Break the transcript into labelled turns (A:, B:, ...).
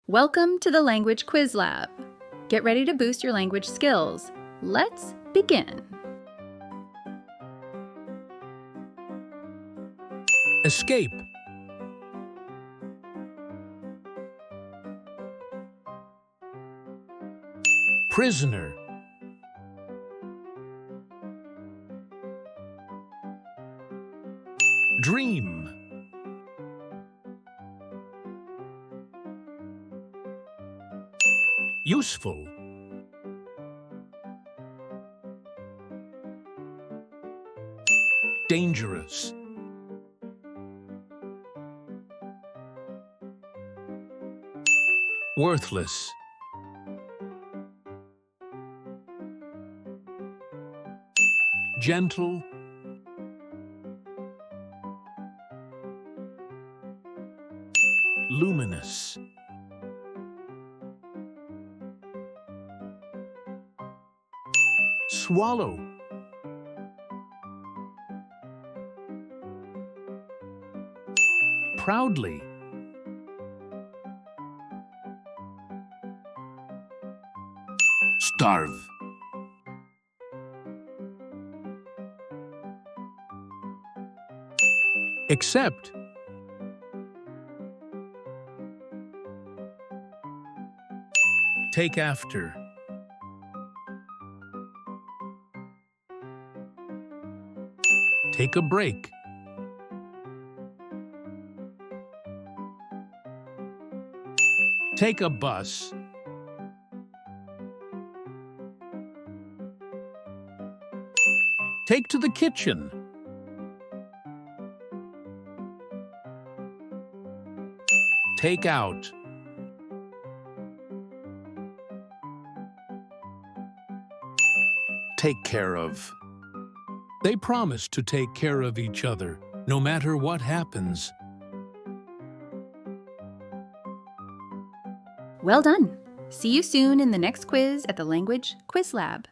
A: Welcome to the Language QuizLab. Get ready to boost your language skills. Let's begin.
B: Escape. Prisoner. Dream. Useful. Dangerous. Worthless. Gentle. Luminous. Swallow. Proudly. Starve. Accept. Take after. Take a break. Take a bus. Take to the kitchen. Take out. Take care of. They promise to take care of each other, no matter what happens.
A: Well done! See you soon in the next quiz at the Language QuizLab.